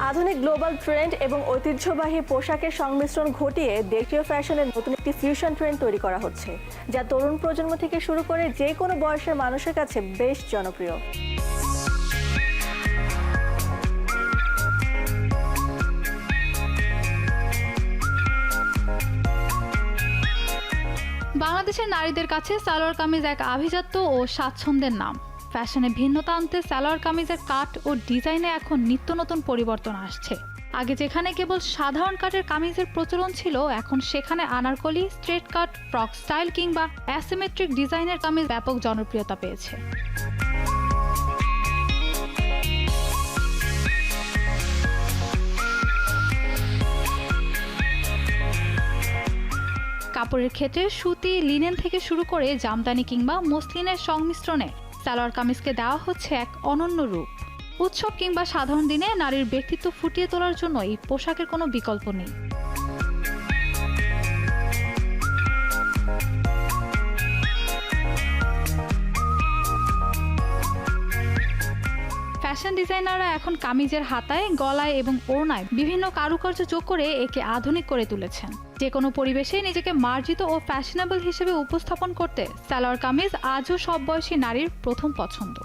আধুনিক global trend এবং ঐতিহ্যবাহী পোশাকের সংমিশ্রণ ঘটিয়ে দেশীয় ফ্যাশনের নতুন একটি ফিউশন ট্রেন্ড তৈরি করা হচ্ছে, যা তরুণ প্রজন্ম থেকে শুরু করে যে কোনো বয়সের মানুষের কাছে বেশ জনপ্রিয়। বাংলাদেশের নারীদের কাছে সালোয়ার কামিজ এক আভিজাত্য ও স্বাচ্ছন্দ্যের নাম। ফ্যাশনে ভিন্নতা আনতে সালোয়ার কামিজের কাট ও ডিজাইনে এখন নিত্য নতুন পরিবর্তন আসছে। আগে যেখানে কেবল সাধারণ কাটের কামিজের প্রচলন ছিল, এখন সেখানে Anarkali, straight cut, frock style কিংবা অ্যাসিমেট্রিক ডিজাইনের কামিজ ব্যাপক জনপ্রিয়তা পেয়েছে। কাপড়ের ক্ষেত্রে সুতি, লিনেন থেকে শুরু করে জামদানি কিংবা মসলিনের সংমিশ্রণে সালোয়ার কামিজকে দেওয়া হচ্ছে এক অনন্য রূপ। উৎসব কিংবা সাধারণ দিনে নারীর ব্যক্তিত্ব ফুটিয়ে তোলার জন্য এই পোশাকের কোনো বিকল্প নেই। ফ্যাশন ডিজাইনাররা এখন কামিজের হাতায়, গলায় এবং ওড়নায় বিভিন্ন কারুকার্য যোগ করে একে আধুনিক করে তুলেছেন। যে কোনো পরিবেশে নিজেকে মার্জিত ও ফ্যাশনেবল হিসেবে উপস্থাপন করতে সালোয়ার কামিজ আজও সব বয়সী নারীর প্রথম পছন্দ।